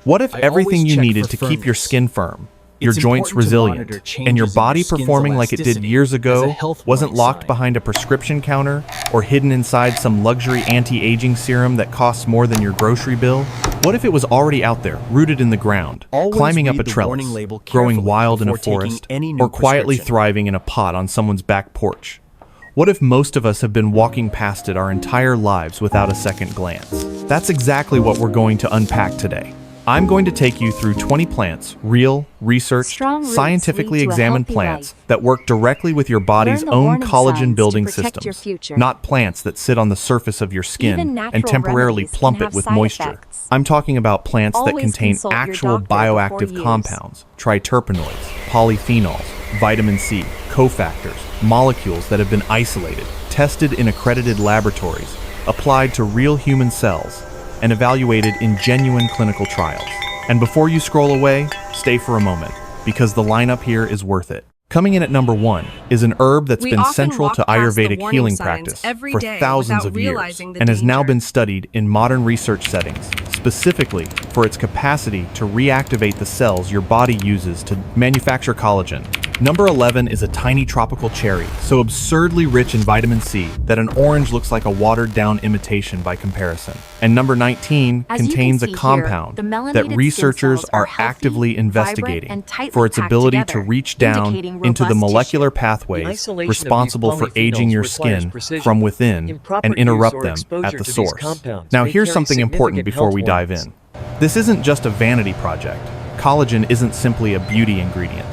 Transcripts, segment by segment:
What if everything you needed to keep your skin firm, your joints resilient, and your body performing like it did years ago wasn't locked behind a prescription counter or hidden inside some luxury anti-aging serum that costs more than your grocery bill? What if it was already out there, rooted in the ground, climbing up a trellis, growing wild in a forest, or quietly thriving in a pot on someone's back porch? What if most of us have been walking past it our entire lives without a second glance? That's exactly what we're going to unpack today. I'm going to take you through 20 plants, real, researched, scientifically examined plants that work directly with your body's own collagen-building systems, not plants that sit on the surface of your skin and temporarily plump it with moisture. I'm talking about plants that contain actual bioactive compounds, triterpenoids, polyphenols, vitamin C, cofactors, molecules that have been isolated, tested in accredited laboratories, applied to real human cells, and evaluated in genuine clinical trials. And before you scroll away, stay for a moment, because the lineup here is worth it. Coming in at number 1 is an herb that's been central to Ayurvedic healing practice for thousands of years and has now been studied in modern research settings, specifically for its capacity to reactivate the cells your body uses to manufacture collagen. Number 11 is a tiny tropical cherry, so absurdly rich in vitamin C that an orange looks like a watered-down imitation by comparison. And number 19 contains a compound that researchers are actively investigating for its ability to reach down into the molecular pathways responsible for aging your skin from within and interrupt them at the source. Now here's something important before we dive in. This isn't just a vanity project. Collagen isn't simply a beauty ingredient.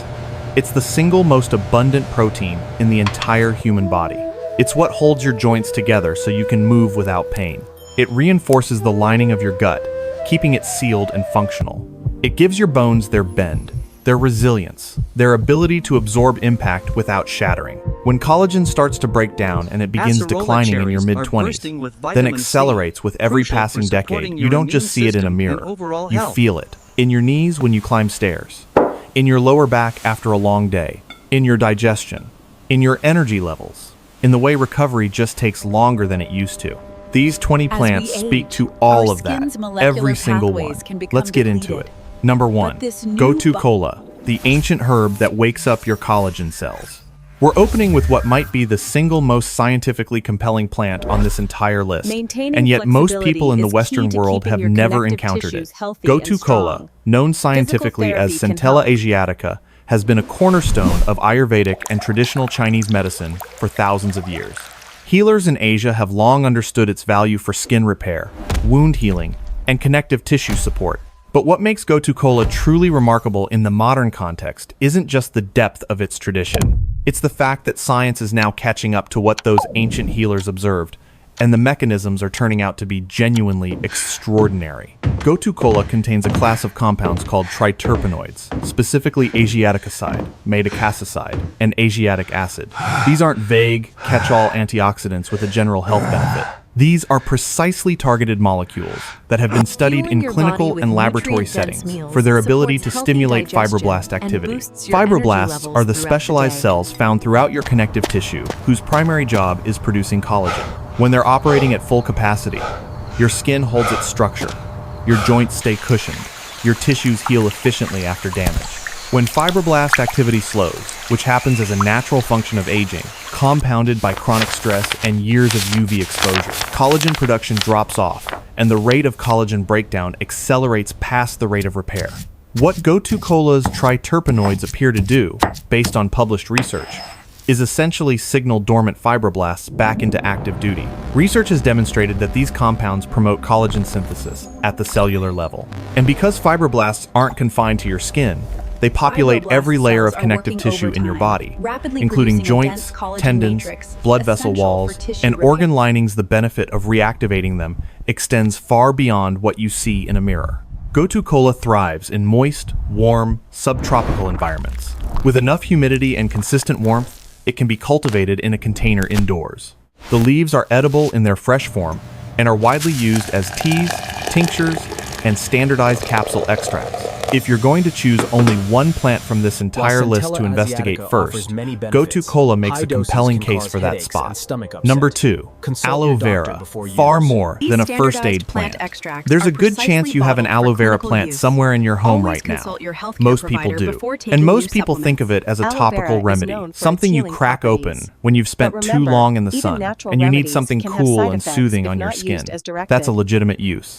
It's the single most abundant protein in the entire human body. It's what holds your joints together so you can move without pain. It reinforces the lining of your gut, keeping it sealed and functional. It gives your bones their bend, their resilience, their ability to absorb impact without shattering. When collagen starts to break down and it begins declining in your mid-20s, then accelerates with every passing decade, you don't just see it in a mirror, you feel it. In your knees when you climb stairs, in your lower back after a long day, in your digestion, in your energy levels, in the way recovery just takes longer than it used to. These 20 plants speak to all of that, every single one. Let's get into it. Number 1, Gotu kola, the ancient herb that wakes up your collagen cells. We're opening with what might be the single most scientifically compelling plant on this entire list, and yet most people in the Western world have never encountered it. Gotu kola, known scientifically as Centella asiatica, has been a cornerstone of Ayurvedic and traditional Chinese medicine for thousands of years. Healers in Asia have long understood its value for skin repair, wound healing, and connective tissue support. But what makes Gotu kola truly remarkable in the modern context isn't just the depth of its tradition. It's the fact that science is now catching up to what those ancient healers observed, and the mechanisms are turning out to be genuinely extraordinary. Gotu kola contains a class of compounds called triterpenoids, specifically Asiaticoside, Madecassoside, and Asiatic acid. These aren't vague, catch-all antioxidants with a general health benefit. These are precisely targeted molecules that have been studied in clinical and laboratory settings for their ability to stimulate fibroblast activity. Fibroblasts are the specialized cells found throughout your connective tissue whose primary job is producing collagen. When they're operating at full capacity, your skin holds its structure, your joints stay cushioned, your tissues heal efficiently after damage. When fibroblast activity slows, which happens as a natural function of aging, compounded by chronic stress and years of UV exposure, collagen production drops off, and the rate of collagen breakdown accelerates past the rate of repair. What Gotu kola's triterpenoids appear to do, based on published research, is essentially signal dormant fibroblasts back into active duty. Research has demonstrated that these compounds promote collagen synthesis at the cellular level. And because fibroblasts aren't confined to your skin, they populate every layer of connective tissue in your body, including joints, tendons, blood vessel walls, and organ linings. The benefit of reactivating them extends far beyond what you see in a mirror. Gotu kola thrives in moist, warm, subtropical environments. With enough humidity and consistent warmth, it can be cultivated in a container indoors. The leaves are edible in their fresh form and are widely used as teas, tinctures, and standardized capsule extracts. If you're going to choose only one plant from this entire list to investigate first, gotu kola makes a compelling case for that spot. Number 2, aloe vera, far more than a first aid plant. There's a good chance you have an aloe vera plant somewhere in your home right now. Most people do. And most people think of it as a topical remedy, something you crack open when you've spent too long in the sun and you need something cool and soothing on your skin. That's a legitimate use.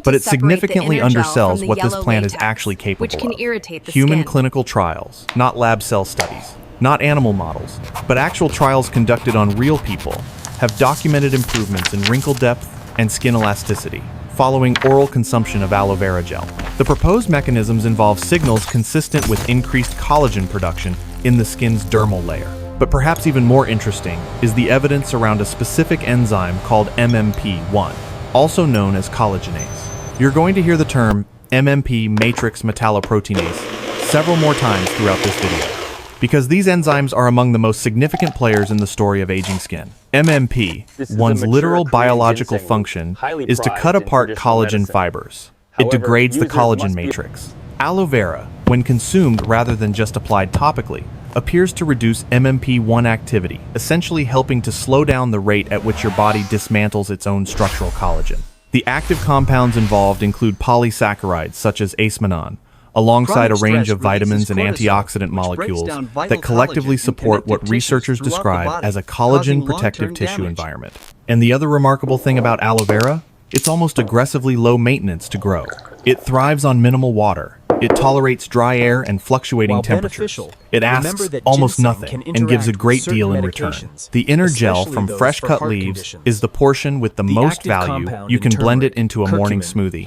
But it significantly undersells what this plant is actually capable of. Human clinical trials, not lab cell studies, not animal models, but actual trials conducted on real people, have documented improvements in wrinkle depth and skin elasticity following oral consumption of aloe vera gel. The proposed mechanisms involve signals consistent with increased collagen production in the skin's dermal layer. But perhaps even more interesting is the evidence around a specific enzyme called MMP1, also known as collagenase. You're going to hear the term MMP matrix metalloproteinase several more times throughout this video, because these enzymes are among the most significant players in the story of aging skin. MMP, one's literal biological function, is to cut apart collagen fibers. It degrades the collagen matrix. Aloe vera, when consumed rather than just applied topically, appears to reduce MMP1 activity, essentially helping to slow down the rate at which your body dismantles its own structural collagen. The active compounds involved include polysaccharides such as acemannan, alongside a range of vitamins and antioxidant molecules that collectively support what researchers describe as a collagen-protective tissue environment. And the other remarkable thing about aloe vera? It's almost aggressively low maintenance to grow. It thrives on minimal water. It tolerates dry air and fluctuating temperatures. It asks almost nothing and gives a great deal in return. The inner gel from fresh-cut leaves is the portion with the most value. You can blend it into a morning smoothie,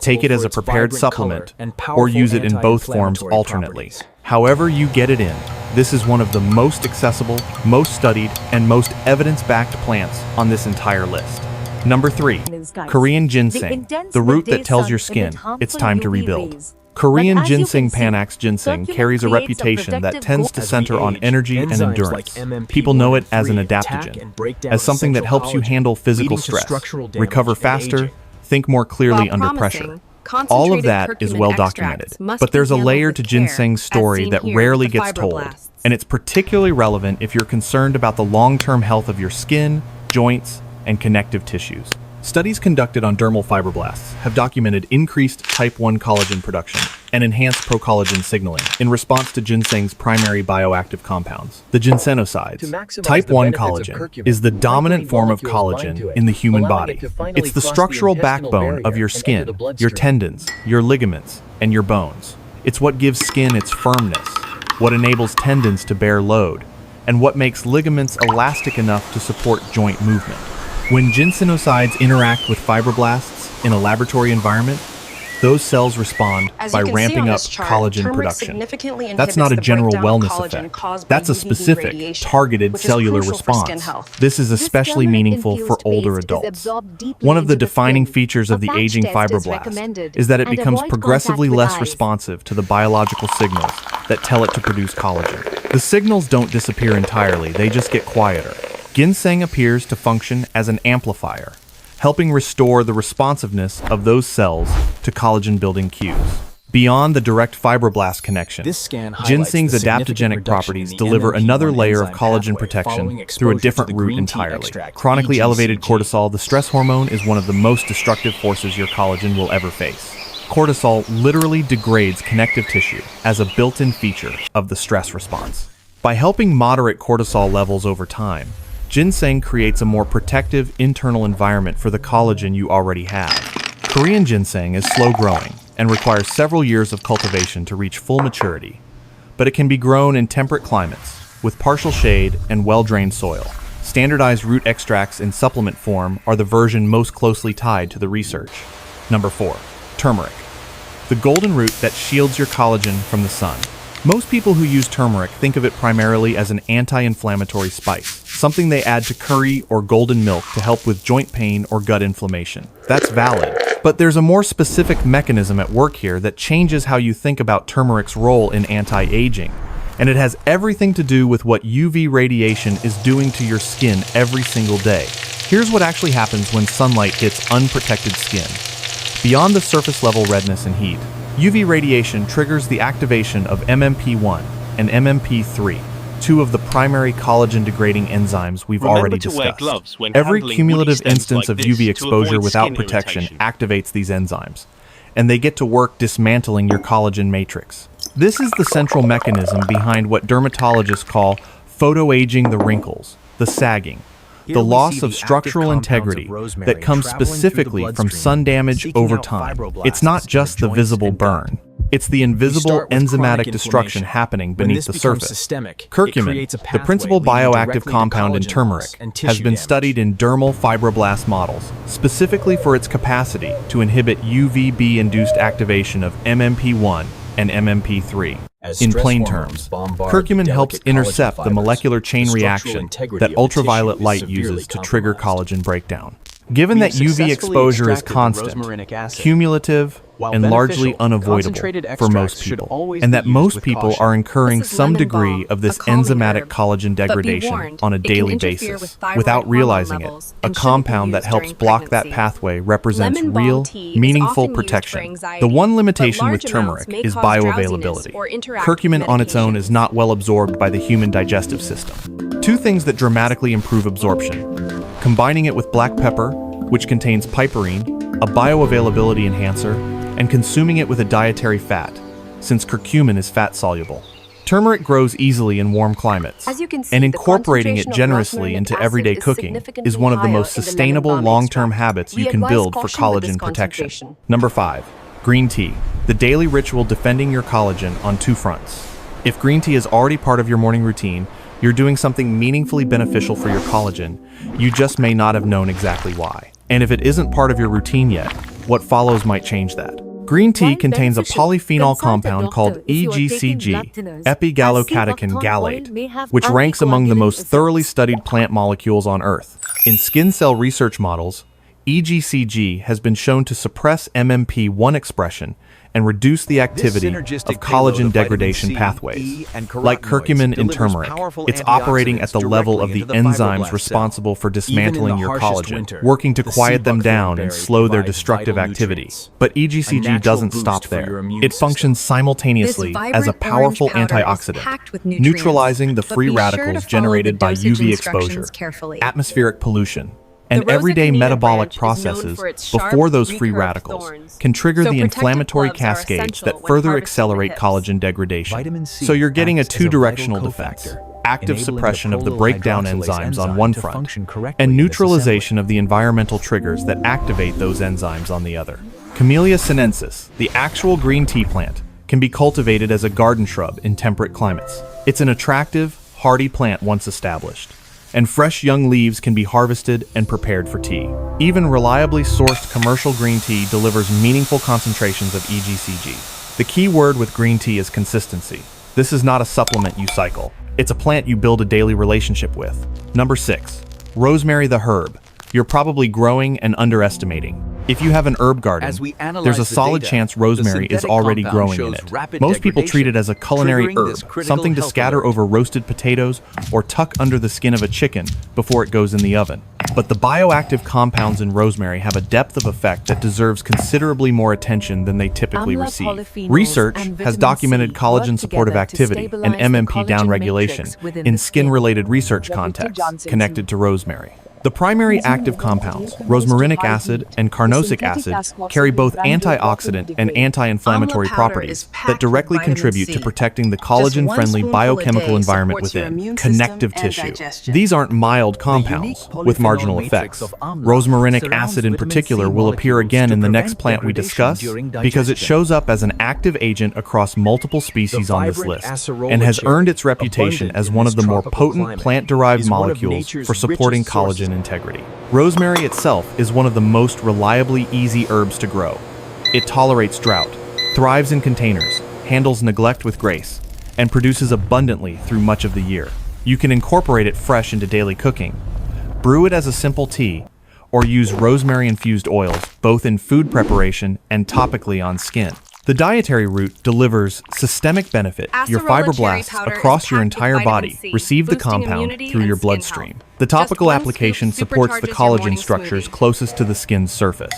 take it as a prepared supplement, or use it in both forms alternately. However you get it in, this is one of the most accessible, most studied, and most evidence-backed plants on this entire list. Number 3, Korean ginseng, the root that tells your skin it's time to rebuild. Korean ginseng Panax ginseng carries a reputation that tends to center on energy and endurance. People know it as an adaptogen, as something that helps you handle physical stress, recover faster, think more clearly under pressure. All of that is well documented, but there's a layer to ginseng's story that rarely gets told, and it's particularly relevant if you're concerned about the long-term health of your skin, joints, and connective tissues. Studies conducted on dermal fibroblasts have documented increased type 1 collagen production and enhanced procollagen signaling in response to ginseng's primary bioactive compounds, the ginsenosides. Type 1 collagen is the dominant form of collagen in the human body. It's the structural backbone of your skin, your tendons, your ligaments, and your bones. It's what gives skin its firmness, what enables tendons to bear load, and what makes ligaments elastic enough to support joint movement. When ginsenosides interact with fibroblasts in a laboratory environment, those cells respond by ramping up collagen production. That's not a general wellness effect. That's a specific, targeted cellular response. This is especially meaningful for older adults. One of the defining features of the aging fibroblast is that it becomes progressively less responsive to the biological signals that tell it to produce collagen. The signals don't disappear entirely, they just get quieter. Ginseng appears to function as an amplifier, helping restore the responsiveness of those cells to collagen-building cues. Beyond the direct fibroblast connection, ginseng's adaptogenic properties deliver another layer of collagen protection through a different route entirely. Chronically elevated cortisol, the stress hormone, is one of the most destructive forces your collagen will ever face. Cortisol literally degrades connective tissue as a built-in feature of the stress response. By helping moderate cortisol levels over time, ginseng creates a more protective internal environment for the collagen you already have. Korean ginseng is slow-growing and requires several years of cultivation to reach full maturity, but it can be grown in temperate climates with partial shade and well-drained soil. Standardized root extracts in supplement form are the version most closely tied to the research. Number 4, turmeric, the golden root that shields your collagen from the sun. Most people who use turmeric think of it primarily as an anti-inflammatory spice, something they add to curry or golden milk to help with joint pain or gut inflammation. That's valid, but there's a more specific mechanism at work here that changes how you think about turmeric's role in anti-aging, and it has everything to do with what UV radiation is doing to your skin every single day. Here's what actually happens when sunlight hits unprotected skin. Beyond the surface level redness and heat, UV radiation triggers the activation of MMP1 and MMP3, two of the primary collagen-degrading enzymes we've already discussed. Every cumulative instance of UV exposure without protection activates these enzymes, and they get to work dismantling your collagen matrix. This is the central mechanism behind what dermatologists call photoaging the wrinkles, the sagging, the loss of structural integrity that comes specifically from sun damage over time. It's not just the visible burn. It's the invisible enzymatic destruction happening beneath the surface. Curcumin, the principal bioactive compound in turmeric, has been studied in dermal fibroblast models, specifically for its capacity to inhibit UVB-induced activation of MMP1 and MMP3. In plain terms, curcumin helps intercept the molecular chain reaction that ultraviolet light uses to trigger collagen breakdown. Given that UV exposure is constant, cumulative, and largely unavoidable for most people, and that most people are incurring some degree of this enzymatic collagen degradation on a daily basis without realizing it, a compound that helps block that pathway represents real, meaningful protection. The one limitation with turmeric is bioavailability. Curcumin on its own is not well absorbed by the human digestive system. Two things that dramatically improve absorption: combining it with black pepper, which contains piperine, a bioavailability enhancer, and consuming it with a dietary fat, since curcumin is fat-soluble. Turmeric grows easily in warm climates, and incorporating it generously into everyday cooking is one of the most sustainable long-term habits you can build for collagen protection. Number 5. Green tea, the daily ritual defending your collagen on two fronts. If green tea is already part of your morning routine, you're doing something meaningfully beneficial for your collagen. You just may not have known exactly why. And if it isn't part of your routine yet, what follows might change that. Green tea contains a polyphenol compound called EGCG, epigallocatechin gallate, which ranks among the most thoroughly studied plant molecules on Earth. In skin cell research models, EGCG has been shown to suppress MMP1 expression and reduce the activity of collagen degradation pathways. Like curcumin in turmeric, it's operating at the level of the enzymes responsible for dismantling your collagen, working to quiet them down and slow their destructive activity. But EGCG doesn't stop there. It functions simultaneously as a powerful antioxidant, neutralizing the free radicals generated by UV exposure, atmospheric pollution, and everyday metabolic processes before those free radicals can trigger the inflammatory cascades that further accelerate collagen degradation. So you're getting a two-directional defense: active suppression of the breakdown enzymes on one front, and neutralization of the environmental triggers that activate those enzymes on the other. Camellia sinensis, the actual green tea plant, can be cultivated as a garden shrub in temperate climates. It's an attractive, hardy plant once established, and fresh young leaves can be harvested and prepared for tea. Even reliably sourced commercial green tea delivers meaningful concentrations of EGCG. The key word with green tea is consistency. This is not a supplement you cycle. It's a plant you build a daily relationship with. Number 6. Rosemary the herb. You're probably growing and underestimating. If you have an herb garden, there's a solid chance rosemary is already growing in it. Most people treat it as a culinary herb, something to scatter over roasted potatoes or tuck under the skin of a chicken before it goes in the oven. But the bioactive compounds in rosemary have a depth of effect that deserves considerably more attention than they typically receive. Research has documented collagen supportive activity and MMP downregulation in skin-related research contexts connected to rosemary. The primary active compounds, rosmarinic acid and carnosic acid, carry both antioxidant and anti-inflammatory properties that directly contribute to protecting the collagen-friendly biochemical environment within connective tissue. These aren't mild compounds with marginal effects. Rosmarinic acid in particular will appear again in the next plant we discuss because it shows up as an active agent across multiple species on this list and has earned its reputation as one of the more potent plant-derived molecules for supporting collagen integrity. Rosemary itself is one of the most reliably easy herbs to grow. It tolerates drought, thrives in containers, handles neglect with grace, and produces abundantly through much of the year. You can incorporate it fresh into daily cooking, brew it as a simple tea, or use rosemary-infused oils both in food preparation and topically on skin. The dietary route delivers systemic benefit. Your fibroblasts across your entire body receive the compound through your bloodstream. The topical application supports the collagen structures closest to the skin's surface.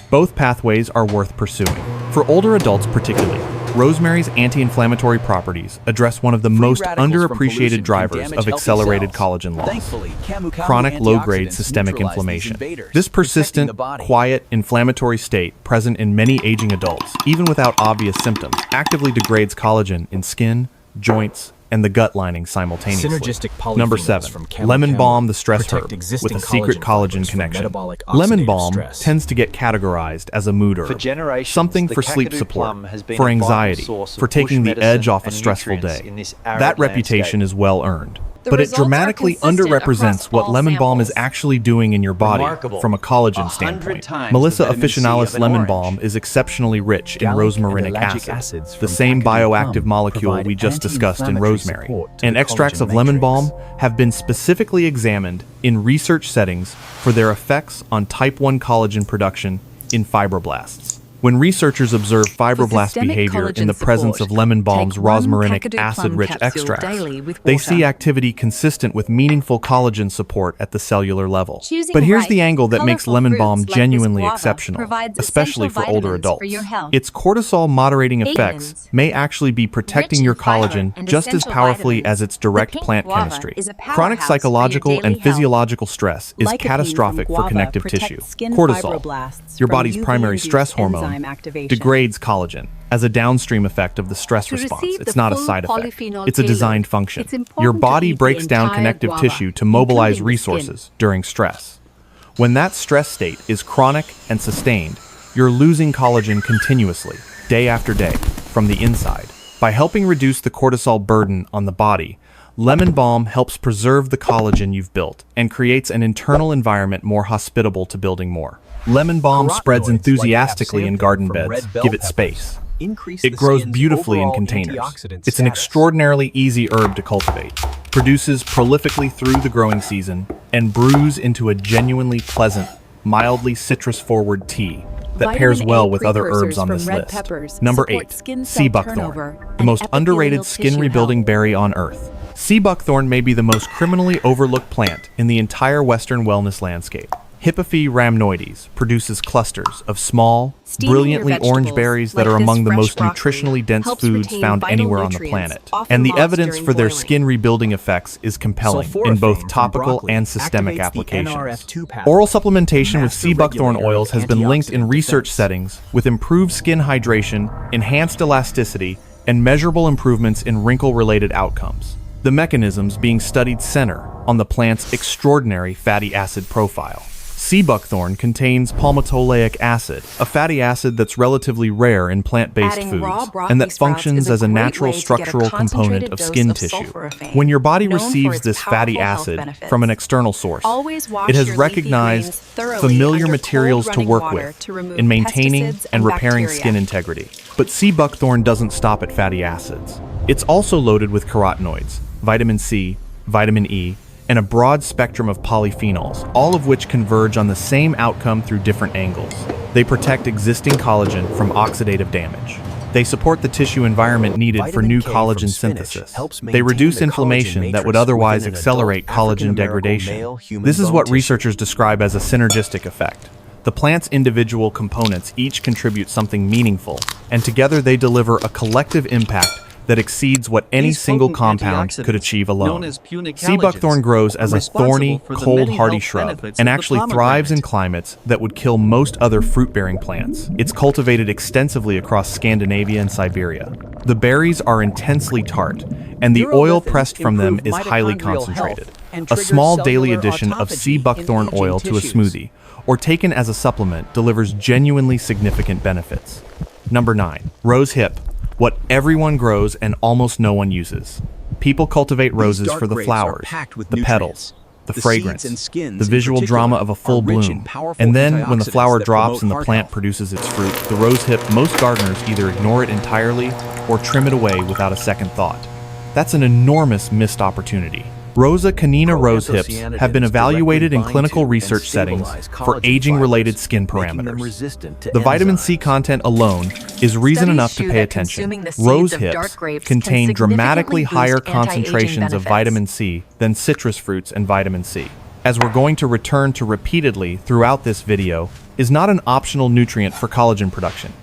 Both pathways are worth pursuing. For older adults particularly, rosemary's anti-inflammatory properties address one of the most underappreciated drivers of accelerated collagen loss: chronic low-grade systemic inflammation. This persistent, quiet, inflammatory state present in many aging adults, even without obvious symptoms, actively degrades collagen in skin, joints, and the gut lining simultaneously. Number 7. Lemon balm, the stress herb, with a secret collagen connection. Lemon balm tends to get categorized as a mood herb, something for sleep support, for anxiety, for taking the edge off a stressful day. That reputation is well earned. But it dramatically underrepresents what lemon balm is actually doing in your body from a collagen standpoint. Melissa officinalis lemon balm is exceptionally rich in rosmarinic acid, the same bioactive molecule we just discussed in rosemary. And extracts of lemon balm have been specifically examined in research settings for their effects on type 1 collagen production in fibroblasts. When researchers observe fibroblast behavior in the presence of lemon balm's rosmarinic acid-rich extracts, they see activity consistent with meaningful collagen support at the cellular level. But here's the angle that makes lemon balm genuinely exceptional, especially for older adults. Its cortisol-moderating effects may actually be protecting your collagen just as powerfully as its direct plant chemistry. Chronic psychological and physiological stress is catastrophic for connective tissue. Cortisol, your body's primary stress hormone, degrades collagen as a downstream effect of the stress response. It's not a side effect. It's a designed function. Your body breaks down connective tissue to mobilize resources during stress. When that stress state is chronic and sustained, you're losing collagen continuously, day after day, from the inside. By helping reduce the cortisol burden on the body, lemon balm helps preserve the collagen you've built and creates an internal environment more hospitable to building more. Lemon balm spreads enthusiastically in garden beds. Give it space. It grows beautifully in containers. It's an extraordinarily easy herb to cultivate, produces prolifically through the growing season, and brews into a genuinely pleasant, mildly citrus-forward tea that pairs well with other herbs on this list. Number 8. Sea buckthorn, the most underrated skin-rebuilding berry on earth. Sea buckthorn may be the most criminally overlooked plant in the entire Western wellness landscape. Hippophae rhamnoides produces clusters of small, brilliantly orange berries that are among the most nutritionally dense foods found anywhere on the planet. And the evidence for their skin rebuilding effects is compelling in both topical and systemic applications. Oral supplementation with sea buckthorn oils has been linked in research settings with improved skin hydration, enhanced elasticity, and measurable improvements in wrinkle-related outcomes. The mechanisms being studied center on the plant's extraordinary fatty acid profile. Sea buckthorn contains palmitoleic acid, a fatty acid that's relatively rare in plant-based foods, and that functions as a natural structural component of skin tissue. When your body receives this fatty acid from an external source, it has recognized familiar materials to work with in maintaining and repairing skin integrity. But sea buckthorn doesn't stop at fatty acids. It's also loaded with carotenoids, vitamin C, vitamin E, and a broad spectrum of polyphenols, all of which converge on the same outcome through different angles. They protect existing collagen from oxidative damage. They support the tissue environment needed for new collagen synthesis. They reduce inflammation that would otherwise accelerate collagen degradation. This is what researchers describe as a synergistic effect. The plant's individual components each contribute something meaningful, and together they deliver a collective impact that exceeds what any single compound could achieve alone. Sea buckthorn grows as a thorny, cold, hardy shrub, and actually thrives in climates that would kill most other fruit-bearing plants. It's cultivated extensively across Scandinavia and Siberia. The berries are intensely tart, and the oil pressed from them is highly concentrated. A small daily addition of sea buckthorn oil to a smoothie, or taken as a supplement, delivers genuinely significant benefits. Number 9. Rose hip. What everyone grows and almost no one uses. People cultivate roses for the flowers, the petals, the fragrance, the visual drama of a full bloom. And then, when the flower drops and the plant produces its fruit, the rose hip, most gardeners either ignore it entirely or trim it away without a second thought. That's an enormous missed opportunity. Rosa canina rose hips have been evaluated in clinical research settings for aging-related skin parameters. The vitamin C content alone is reason enough to pay attention. Rose hips contain dramatically higher concentrations of vitamin C than citrus fruits and vitamin C. As we're going to return to repeatedly throughout this video, is not an optional nutrient for collagen production.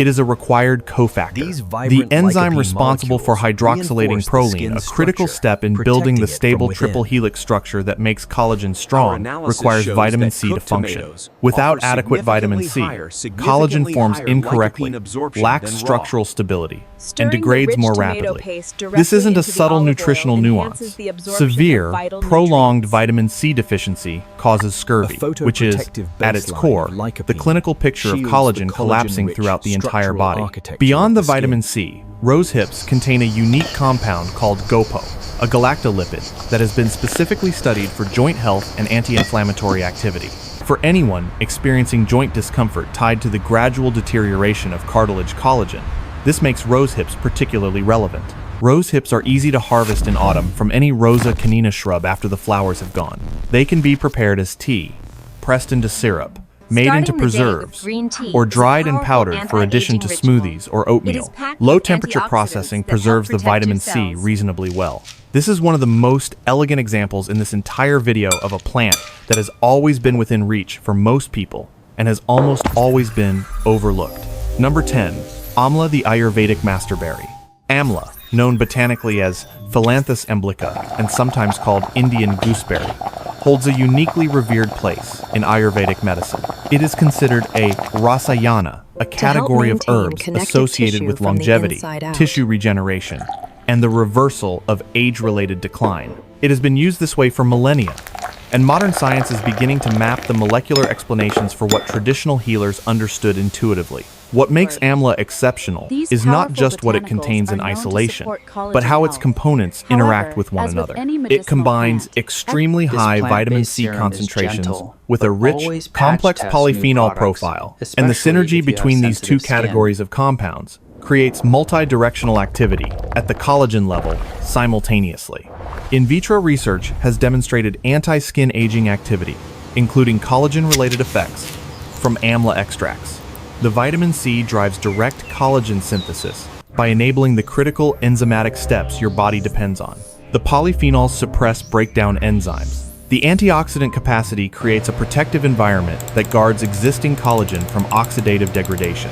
It is a required cofactor. The enzyme responsible for hydroxylating proline, a critical step in building the stable triple helix structure that makes collagen strong, requires vitamin C to function. Without adequate vitamin C, collagen forms incorrectly, lacks structural stability, and degrades more rapidly. This isn't a subtle nutritional nuance. Severe, prolonged vitamin C deficiency causes scurvy, which is, at its core, the clinical picture of collagen collapsing throughout the entire body. Beyond the vitamin C, rose hips contain a unique compound called GOPO, a galactolipid that has been specifically studied for joint health and anti-inflammatory activity. For anyone experiencing joint discomfort tied to the gradual deterioration of cartilage collagen, this makes rose hips particularly relevant. Rose hips are easy to harvest in autumn from any Rosa canina shrub after the flowers have gone. They can be prepared as tea, pressed into syrup, made into preserves, or dried and powdered for addition to smoothies or oatmeal. Low-temperature processing preserves the vitamin C reasonably well. This is one of the most elegant examples in this entire video of a plant that has always been within reach for most people and has almost always been overlooked. Number 10. Amla, the Ayurvedic masterberry. Amla, known botanically as Philanthus emblica and sometimes called Indian gooseberry, holds a uniquely revered place in Ayurvedic medicine. It is considered a rasayana, a category of herbs associated with longevity, tissue regeneration, and the reversal of age-related decline. It has been used this way for millennia, and modern science is beginning to map the molecular explanations for what traditional healers understood intuitively. What makes amla exceptional is not just what it contains in isolation, but how its components interact with one another. It combines extremely high vitamin C concentrations with a rich, complex polyphenol profile, and the synergy between these two categories of compounds creates multi-directional activity at the collagen level simultaneously. In vitro research has demonstrated anti-skin aging activity, including collagen-related effects from amla extracts. The vitamin C drives direct collagen synthesis by enabling the critical enzymatic steps your body depends on. The polyphenols suppress breakdown enzymes. The antioxidant capacity creates a protective environment that guards existing collagen from oxidative degradation.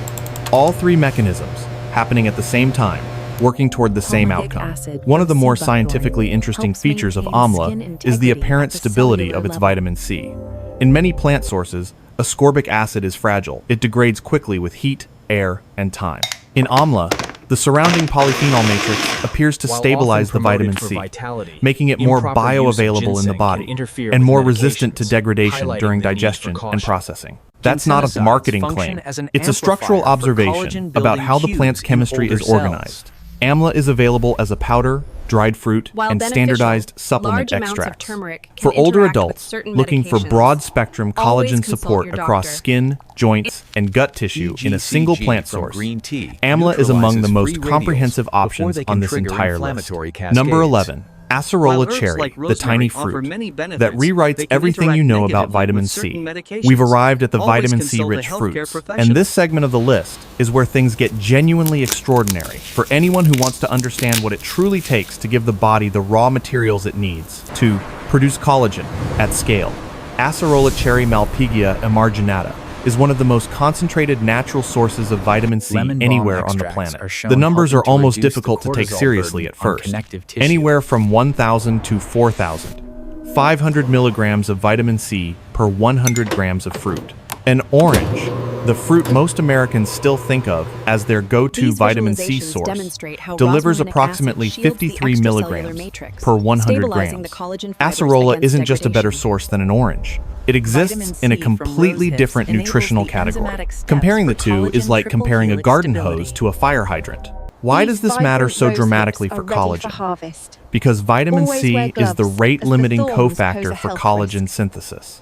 All three mechanisms happening at the same time, working toward the same outcome. One of the more scientifically interesting features of amla is the apparent stability of its vitamin C. In many plant sources, ascorbic acid is fragile. It degrades quickly with heat, air, and time. In amla, the surrounding polyphenol matrix appears to stabilize the vitamin C, making it more bioavailable in the body and more resistant to degradation during digestion and processing. That's not a marketing claim. It's a structural observation about how the plant's chemistry is organized. Amla is available as a powder, dried fruit, and standardized supplement extracts. For older adults looking for broad-spectrum collagen support across skin, joints, and gut tissue in a single plant source, amla is among the most comprehensive options on this entire list. Number 11. Acerola cherry, the tiny fruit, that rewrites everything you know about vitamin C. We've arrived at the vitamin C-rich fruits, and this segment of the list is where things get genuinely extraordinary for anyone who wants to understand what it truly takes to give the body the raw materials it needs to produce collagen at scale. Acerola cherry Malpighiae emarginata is one of the most concentrated natural sources of vitamin C anywhere on the planet. The numbers are almost difficult to take seriously at first. Anywhere from 1,000 to 4,000. 500 milligrams of vitamin C per 100 grams of fruit. An orange, the fruit most Americans still think of as their go-to vitamin C source, delivers approximately 53 milligrams per 100 grams. Acerola isn't just a better source than an orange. It exists in a completely different nutritional category. Comparing the two is like comparing a garden hose to a fire hydrant. Why does this matter so dramatically for collagen? Because vitamin C is the rate-limiting cofactor for collagen synthesis.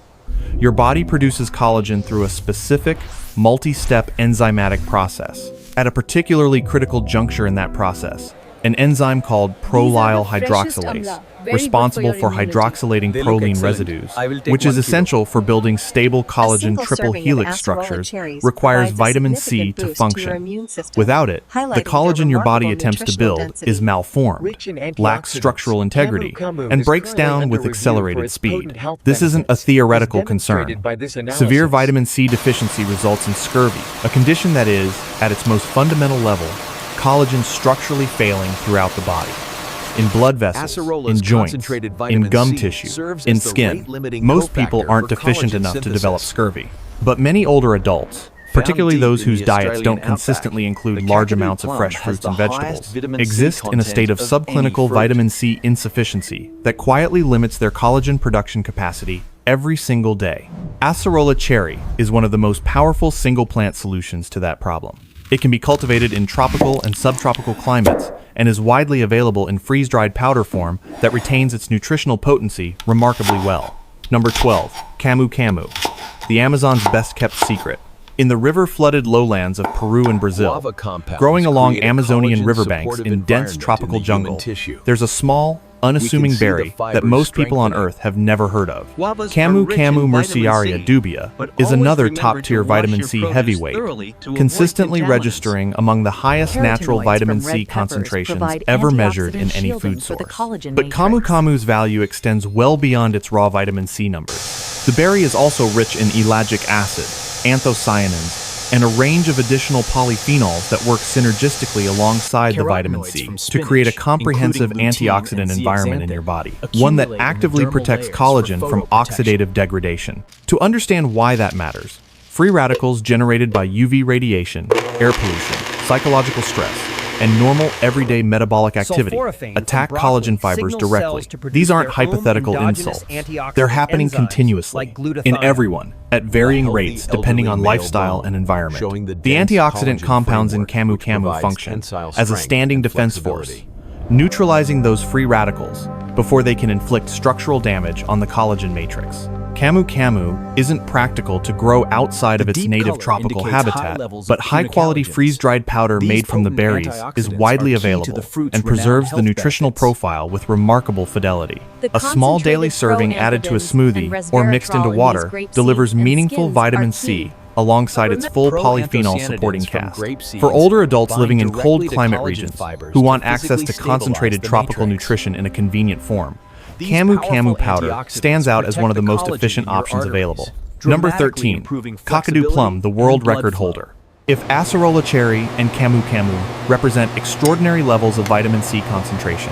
Your body produces collagen through a specific, multi-step enzymatic process. At a particularly critical juncture in that process, an enzyme called prolyl hydroxylase, responsible for hydroxylating proline residues, which is essential for building stable collagen triple helix structures, requires vitamin C to function. Without it, the collagen your body attempts to build is malformed, lacks structural integrity, and breaks down with accelerated speed. This isn't a theoretical concern. Severe vitamin C deficiency results in scurvy, a condition that is, at its most fundamental level, collagen structurally failing throughout the body. In blood vessels, in joints, in gum tissue, in skin. Most people aren't deficient enough to develop scurvy. But many older adults, particularly those whose diets don't consistently include large amounts of fresh fruits and vegetables, exist in a state of subclinical vitamin C insufficiency that quietly limits their collagen production capacity every single day. Acerola cherry is one of the most powerful single-plant solutions to that problem. It can be cultivated in tropical and subtropical climates and is widely available in freeze-dried powder form that retains its nutritional potency remarkably well. Number 12. Camu Camu, the Amazon's best-kept secret. In the river-flooded lowlands of Peru and Brazil, growing along Amazonian riverbanks in dense tropical jungle, there's a small, unassuming berry that most people on Earth have never heard of. Camu Camu Merciaria dubia is another top-tier vitamin C heavyweight, consistently registering among the highest natural vitamin C concentrations ever measured in any food source. But Camu Camu's value extends well beyond its raw vitamin C numbers. The berry is also rich in ellagic acid, anthocyanins, and a range of additional polyphenols that work synergistically alongside the vitamin C to create a comprehensive antioxidant environment in your body, one that actively protects collagen from oxidative degradation. To understand why that matters, free radicals generated by UV radiation, air pollution, psychological stress, and normal everyday metabolic activity attack collagen fibers directly. These aren't hypothetical insults. They're happening continuously, in everyone, at varying rates depending on lifestyle and environment. The antioxidant compounds in Camu Camu function as a standing defense force, neutralizing those free radicals before they can inflict structural damage on the collagen matrix. Camu Camu isn't practical to grow outside of its native tropical habitat, but high-quality freeze-dried powder made from the berries is widely available and preserves the nutritional profile with remarkable fidelity. A small daily serving added to a smoothie or mixed into water delivers meaningful vitamin C alongside its full polyphenol supporting cast. For older adults living in cold climate regions who want access to concentrated tropical nutrition in a convenient form, Camu Camu powder stands out as one of the most efficient options available. Number 13. Kakadu plum, the world record holder. If acerola cherry and Camu Camu represent extraordinary levels of vitamin C concentration,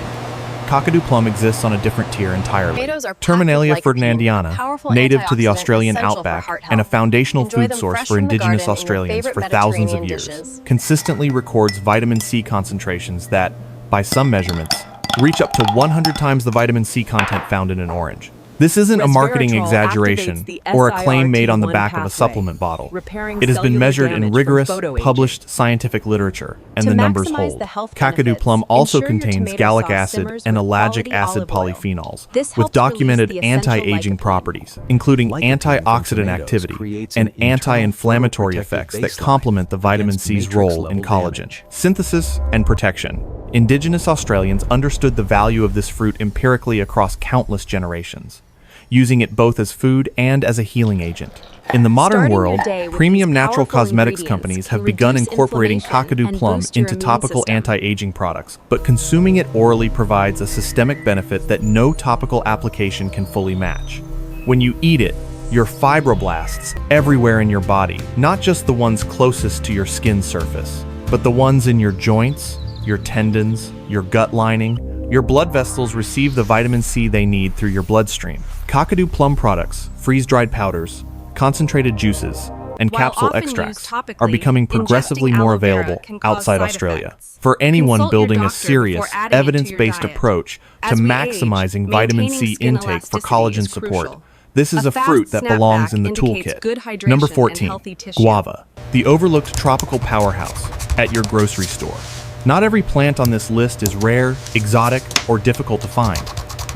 Kakadu plum exists on a different tier entirely. Terminalia ferdinandiana, native to the Australian outback and a foundational food source for Indigenous Australians for thousands of years, consistently records vitamin C concentrations that, by some measurements, reach up to 100 times the vitamin C content found in an orange. This isn't a marketing exaggeration or a claim made on the back of a supplement bottle. It has been measured in rigorous, published scientific literature, and the numbers hold. Kakadu plum also contains gallic acid and ellagic acid polyphenols, with documented anti-aging properties, including antioxidant activity and anti-inflammatory effects that complement the vitamin C's role in collagen synthesis and protection. Indigenous Australians understood the value of this fruit empirically across countless generations, using it both as food and as a healing agent. In the modern world, premium natural cosmetics companies have begun incorporating Kakadu plum into topical anti-aging products, but consuming it orally provides a systemic benefit that no topical application can fully match. When you eat it, your fibroblasts everywhere in your body, not just the ones closest to your skin surface, but the ones in your joints, your tendons, your gut lining, your blood vessels receive the vitamin C they need through your bloodstream. Kakadu plum products, freeze-dried powders, concentrated juices, and capsule extracts are becoming progressively more available outside Australia. For anyone building a serious, evidence-based approach to maximizing vitamin C intake for collagen support, this is a fruit that belongs in the toolkit. Number 14. Guava, the overlooked tropical powerhouse at your grocery store. Not every plant on this list is rare, exotic, or difficult to find.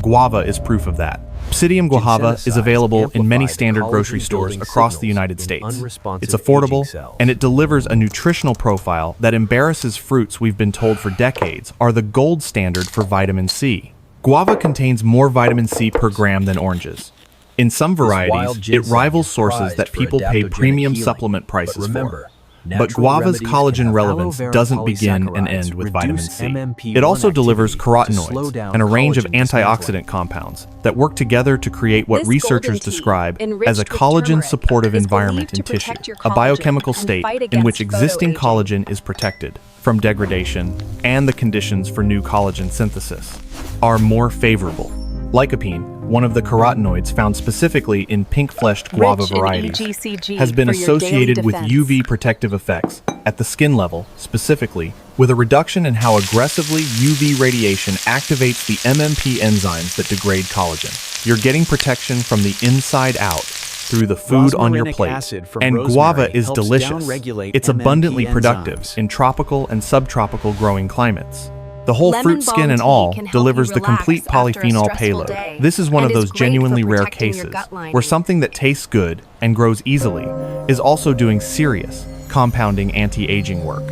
Guava is proof of that. Psyllium guajava is available in many standard grocery stores across the United States. It's affordable, and it delivers a nutritional profile that embarrasses fruits we've been told for decades are the gold standard for vitamin C. Guava contains more vitamin C per gram than oranges. In some varieties, it rivals sources that people pay premium supplement prices for. But guava's collagen relevance doesn't begin and end with vitamin C. It also delivers carotenoids and a range of antioxidant compounds that work together to create what researchers describe as a collagen-supportive environment in tissue, a biochemical state in which existing collagen is protected from degradation, and the conditions for new collagen synthesis are more favorable. Lycopene, one of the carotenoids found specifically in pink-fleshed guava varieties, has been associated with UV protective effects at the skin level, specifically with a reduction in how aggressively UV radiation activates the MMP enzymes that degrade collagen. You're getting protection from the inside out through the food on your plate, and guava is delicious. It's abundantly productive in tropical and subtropical growing climates. The whole fruit skin and all delivers the complete polyphenol payload. This is one of those genuinely rare cases where something that tastes good and grows easily is also doing serious, compounding anti-aging work.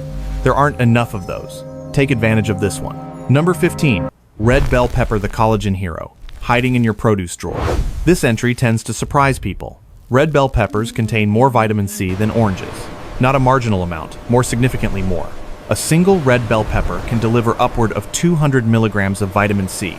There aren't enough of those. Take advantage of this one. Number 15. Red bell pepper, the collagen hero, hiding in your produce drawer. This entry tends to surprise people. Red bell peppers contain more vitamin C than oranges. Not a marginal amount, more significantly more. A single red bell pepper can deliver upward of 200 milligrams of vitamin C,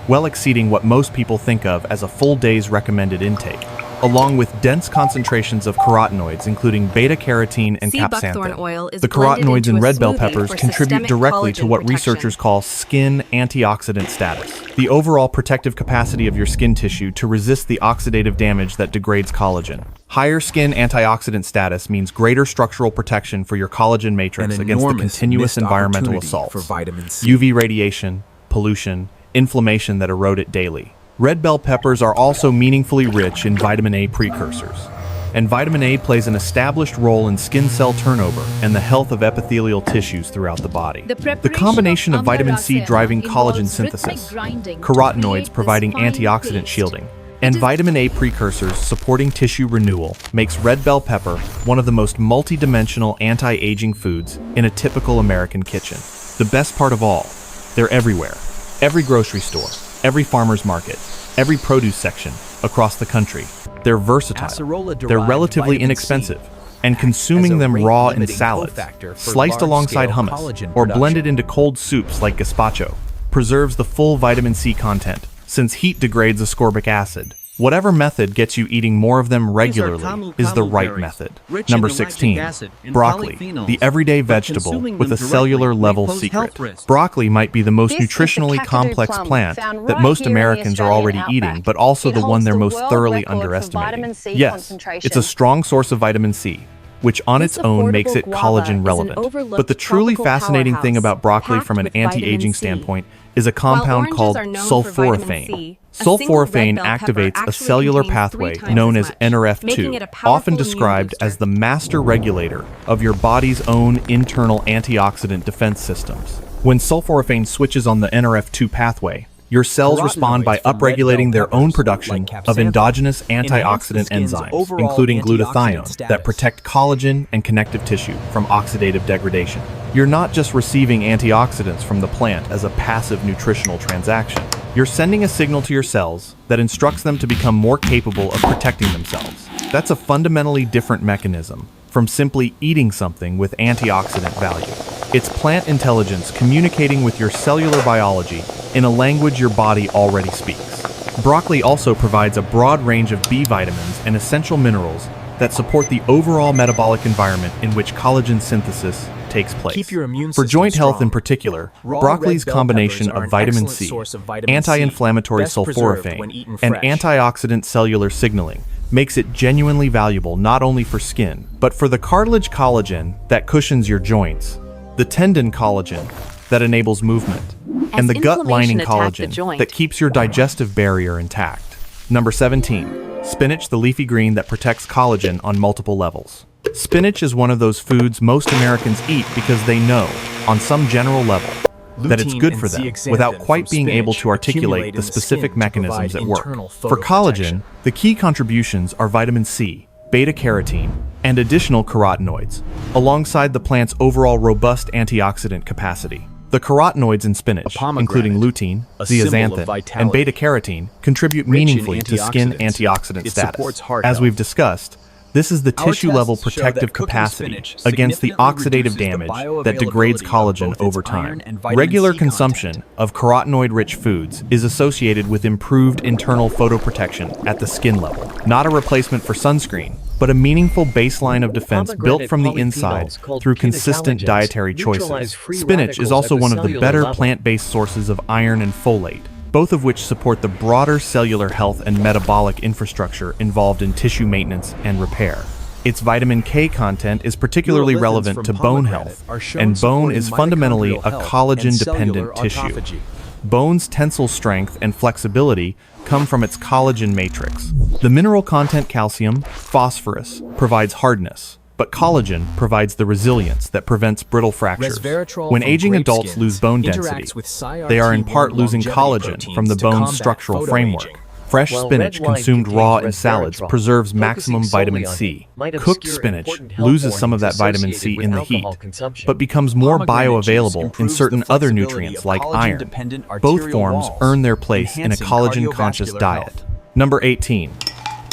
well exceeding what most people think of as a full day's recommended intake, along with dense concentrations of carotenoids including beta-carotene and capsanthin. The carotenoids in red bell peppers contribute directly to what researchers call skin antioxidant status, the overall protective capacity of your skin tissue to resist the oxidative damage that degrades collagen. Higher skin antioxidant status means greater structural protection for your collagen matrix against the continuous environmental assaults, UV radiation, pollution, inflammation that erode it daily. Red bell peppers are also meaningfully rich in vitamin A precursors, and vitamin A plays an established role in skin cell turnover and the health of epithelial tissues throughout the body. The combination of vitamin C driving collagen synthesis, carotenoids providing antioxidant shielding, and vitamin A precursors supporting tissue renewal makes red bell pepper one of the most multi-dimensional anti-aging foods in a typical American kitchen. The best part of all, they're everywhere. Every grocery store, every farmer's market, every produce section across the country. They're versatile, they're relatively inexpensive, and consuming them raw in salads, sliced alongside hummus, or blended into cold soups like gazpacho, preserves the full vitamin C content, since heat degrades ascorbic acid. Whatever method gets you eating more of them regularly is the right method. Number 16. Broccoli, the everyday vegetable with a cellular level secret. Broccoli might be the most nutritionally complex plant that most Americans are already eating, but also the one they're most thoroughly underestimating. Yes, it's a strong source of vitamin C, which on its own makes it collagen relevant. But the truly fascinating thing about broccoli from an anti-aging standpoint is a compound called sulforaphane. Sulforaphane activates a cellular pathway known as NRF2, often described as the master regulator of your body's own internal antioxidant defense systems. When sulforaphane switches on the NRF2 pathway, your cells respond by upregulating their own production of endogenous antioxidant enzymes, including glutathione, that protect collagen and connective tissue from oxidative degradation. You're not just receiving antioxidants from the plant as a passive nutritional transaction. You're sending a signal to your cells that instructs them to become more capable of protecting themselves. That's a fundamentally different mechanism from simply eating something with antioxidant value. It's plant intelligence communicating with your cellular biology in a language your body already speaks. Broccoli also provides a broad range of B vitamins and essential minerals that support the overall metabolic environment in which collagen synthesis takes place. For joint health in particular, broccoli's combination of vitamin C, anti-inflammatory sulforaphane, and antioxidant cellular signaling makes it genuinely valuable not only for skin, but for the cartilage collagen that cushions your joints, the tendon collagen that enables movement, and the gut lining collagen that keeps your digestive barrier intact. Number 17. Spinach, the leafy green that protects collagen on multiple levels. Spinach is one of those foods most Americans eat because they know, on some general level, that it's good for them, without quite being able to articulate the specific mechanisms at work. For collagen, the key contributions are vitamin C, beta-carotene, and additional carotenoids, alongside the plant's overall robust antioxidant capacity. The carotenoids in spinach, including lutein, zeaxanthin, and beta-carotene, contribute meaningfully to skin antioxidant status. As we've discussed, this is the tissue-level protective capacity against the oxidative damage that degrades collagen over time. Regular consumption of carotenoid-rich foods is associated with improved internal photoprotection at the skin level, not a replacement for sunscreen, but a meaningful baseline of defense built from the inside through consistent dietary choices. Spinach is also one of the better plant-based sources of iron and folate, both of which support the broader cellular health and metabolic infrastructure involved in tissue maintenance and repair. Its vitamin K content is particularly relevant to bone health, and bone is fundamentally a collagen-dependent tissue. Bone's tensile strength and flexibility come from its collagen matrix. The mineral content calcium, phosphorus, provides hardness, but collagen provides the resilience that prevents brittle fractures. When aging adults lose bone density, they are in part losing collagen from the bone's structural framework. Fresh spinach consumed raw in salads preserves maximum vitamin C. Cooked spinach loses some of that vitamin C in the heat, but becomes more bioavailable in certain other nutrients like iron. Both forms earn their place in a collagen-conscious diet. Number 18.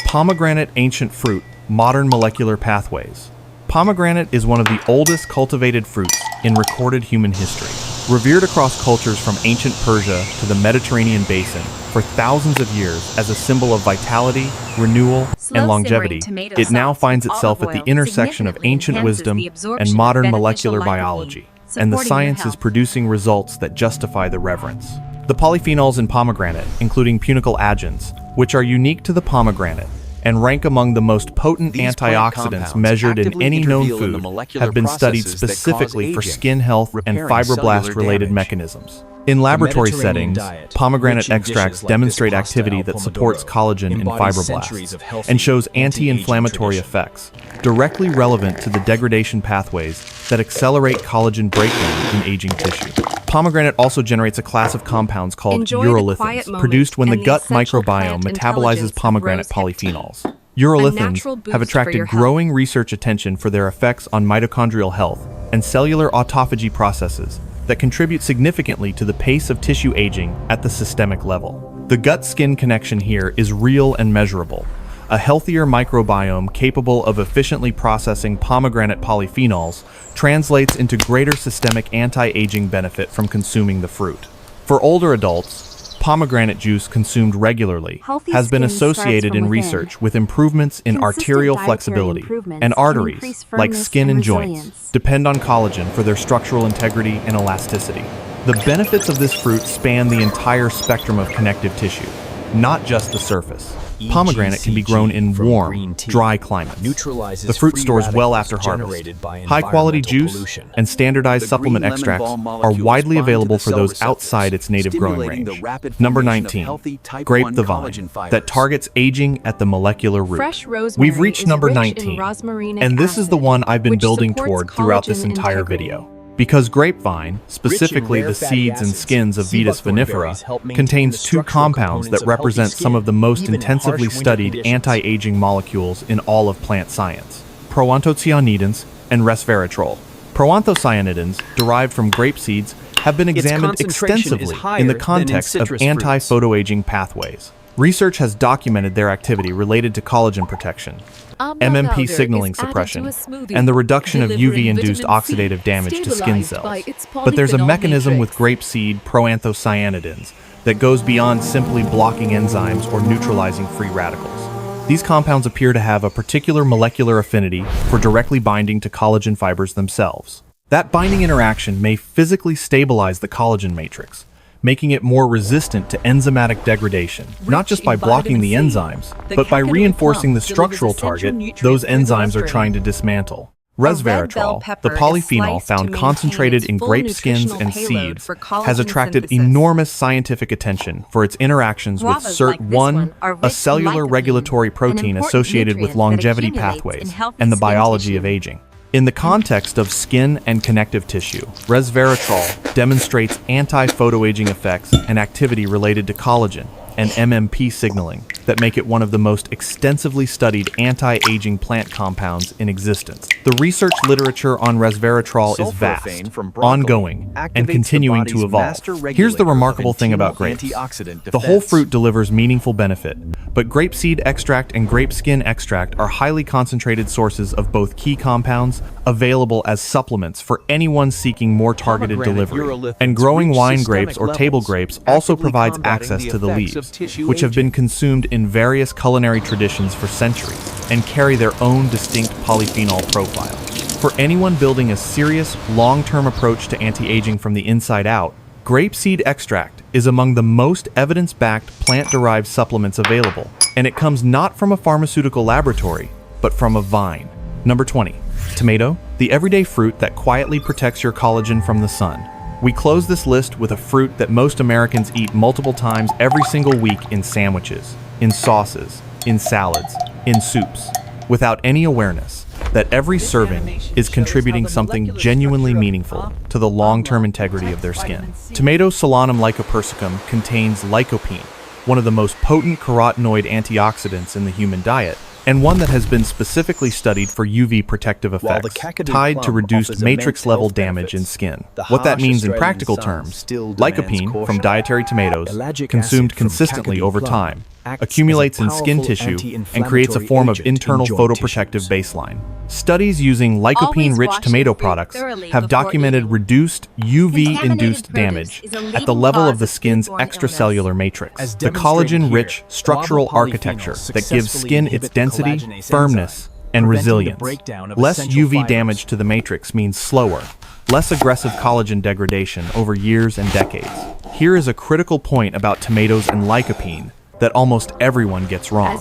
Pomegranate ancient fruit, modern molecular pathways. Pomegranate is one of the oldest cultivated fruits in recorded human history. Revered across cultures from ancient Persia to the Mediterranean basin for thousands of years as a symbol of vitality, renewal, and longevity, it now finds itself at the intersection of ancient wisdom and modern molecular biology, and the science is producing results that justify the reverence. The polyphenols in pomegranate, including punicalagins, which are unique to the pomegranate, and rank among the most potent antioxidants measured in any known food, have been studied specifically for skin health and fibroblast-related mechanisms. In laboratory settings, pomegranate extracts demonstrate activity that supports collagen in fibroblasts and shows anti-inflammatory effects, directly relevant to the degradation pathways that accelerate collagen breakdown in aging tissue. Pomegranate also generates a class of compounds called urolithins, produced when the gut microbiome metabolizes pomegranate polyphenols. Urolithins have attracted growing research attention for their effects on mitochondrial health and cellular autophagy processes that contribute significantly to the pace of tissue aging at the systemic level. The gut-skin connection here is real and measurable. A healthier microbiome capable of efficiently processing pomegranate polyphenols translates into greater systemic anti-aging benefit from consuming the fruit. For older adults, pomegranate juice consumed regularly has been associated in research with improvements in arterial flexibility, and arteries, like skin and joints, depend on collagen for their structural integrity and elasticity. The benefits of this fruit span the entire spectrum of connective tissue, not just the surface. Pomegranate can be grown in warm, dry climates. The fruit stores well after harvest. High-quality juice and standardized supplement extracts are widely available for those outside its native growing range. Number 19. Grape the vine, that targets aging at the molecular root. We've reached number 19, and this is the one I've been building toward throughout this entire video. Because grapevine, specifically the seeds and skins of Vitis vinifera, contains two compounds that represent some of the most intensively studied anti-aging molecules in all of plant science: proanthocyanidins and resveratrol. Proanthocyanidins, derived from grape seeds, have been examined extensively in the context of anti-photoaging pathways. Research has documented their activity related to collagen protection, MMP signaling suppression, and the reduction of UV-induced oxidative damage to skin cells. But there's a mechanism with grapeseed proanthocyanidins that goes beyond simply blocking enzymes or neutralizing free radicals. These compounds appear to have a particular molecular affinity for directly binding to collagen fibers themselves. That binding interaction may physically stabilize the collagen matrix, making it more resistant to enzymatic degradation, not just by blocking the enzymes, but by reinforcing the structural target those enzymes are trying to dismantle. Resveratrol, the polyphenol found concentrated in grape skins and seeds, has attracted enormous scientific attention for its interactions with SIRT1, a cellular regulatory protein associated with longevity pathways and the biology of aging. In the context of skin and connective tissue, resveratrol demonstrates anti-photoaging effects and activity related to collagen and MMP signaling that make it one of the most extensively studied anti-aging plant compounds in existence. The research literature on resveratrol is vast, ongoing, and continuing to evolve. Here's the remarkable thing about grapes. The whole fruit delivers meaningful benefit, but grape seed extract and grape skin extract are highly concentrated sources of both key compounds available as supplements for anyone seeking more targeted delivery. And growing wine grapes or table grapes also provides access to the leaves, which have been consumed in various culinary traditions for centuries and carry their own distinct polyphenol profile. For anyone building a serious, long-term approach to anti-aging from the inside out, grape seed extract is among the most evidence-backed plant-derived supplements available, and it comes not from a pharmaceutical laboratory, but from a vine. Number 20. Tomato, the everyday fruit that quietly protects your collagen from the sun. We close this list with a fruit that most Americans eat multiple times every single week in sandwiches, in sauces, in salads, in soups, without any awareness that every serving is contributing something genuinely meaningful to the long-term integrity of their skin. Tomato Solanum lycopersicum contains lycopene, one of the most potent carotenoid antioxidants in the human diet, and one that has been specifically studied for UV protective effects, tied to reduced matrix-level damage in skin. What that means in practical terms, lycopene from dietary tomatoes, consumed consistently over time, accumulates in skin tissue and creates a form of internal photoprotective baseline. Studies using lycopene-rich tomato products have documented reduced UV-induced damage at the level of the skin's extracellular matrix, the collagen-rich structural architecture that gives skin its density, firmness, and resilience. Less UV damage to the matrix means slower, less aggressive collagen degradation over years and decades. Here is a critical point about tomatoes and lycopene that almost everyone gets wrong.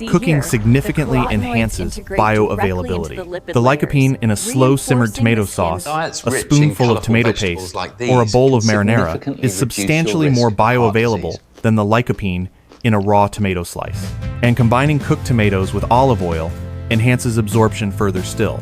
Cooking significantly enhances bioavailability. The lycopene in a slow-simmered tomato sauce, a spoonful of tomato paste, or a bowl of marinara is substantially more bioavailable than the lycopene in a raw tomato slice. And combining cooked tomatoes with olive oil enhances absorption further still,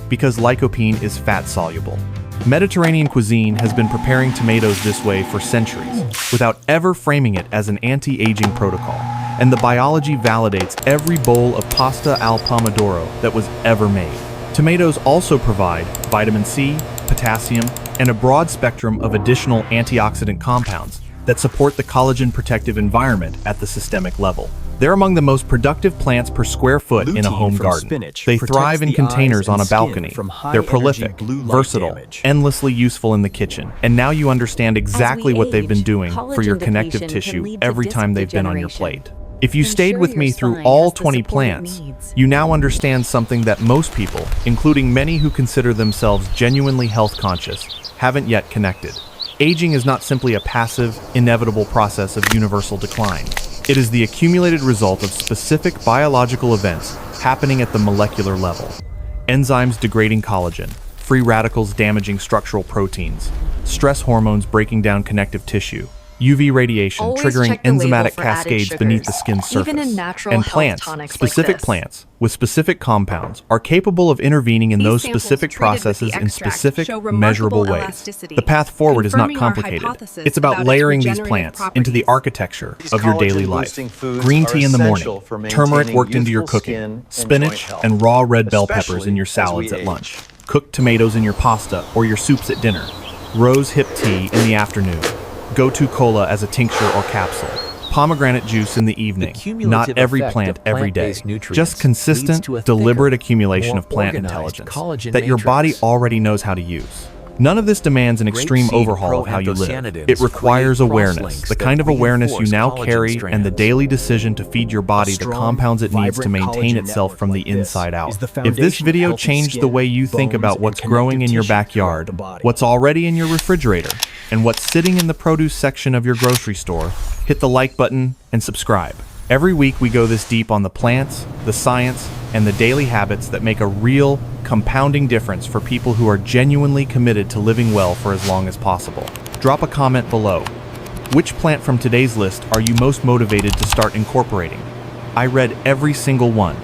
because lycopene is fat-soluble. Mediterranean cuisine has been preparing tomatoes this way for centuries, without ever framing it as an anti-aging protocol, and the biology validates every bowl of pasta al pomodoro that was ever made. Tomatoes also provide vitamin C, potassium, and a broad spectrum of additional antioxidant compounds that support the collagen protective environment at the systemic level. They're among the most productive plants per square foot in a home garden. They thrive in containers on a balcony. They're prolific, versatile, endlessly useful in the kitchen. And now you understand exactly what they've been doing for your connective tissue every time they've been on your plate. If you stayed with me through all 20 plants, you now understand something that most people, including many who consider themselves genuinely health conscious, haven't yet connected. Aging is not simply a passive, inevitable process of universal decline. It is the accumulated result of specific biological events happening at the molecular level. Enzymes degrading collagen, free radicals damaging structural proteins, stress hormones breaking down connective tissue, UV radiation triggering enzymatic cascades beneath the skin's surface, and plants, specific plants, with specific compounds, are capable of intervening in those specific processes in specific, measurable ways. The path forward is not complicated. It's about layering these plants into the architecture of your daily life. Green tea in the morning, turmeric worked into your cooking, spinach and raw red bell peppers in your salads at lunch, cooked tomatoes in your pasta or your soups at dinner, rose hip tea in the afternoon, go-to cola as a tincture or capsule, pomegranate juice in the evening. Not every plant every day, just consistent, deliberate accumulation of plant intelligence that your body already knows how to use. None of this demands an extreme overhaul of how you live. It requires awareness, the kind of awareness you now carry, and the daily decision to feed your body the compounds it needs to maintain itself from the inside out. If this video changed the way you think about what's growing in your backyard, what's already in your refrigerator, and what's sitting in the produce section of your grocery store, hit the like button and subscribe. Every week we go this deep on the plants, the science, and the daily habits that make a real, compounding difference for people who are genuinely committed to living well for as long as possible. Drop a comment below. Which plant from today's list are you most motivated to start incorporating? I read every single one,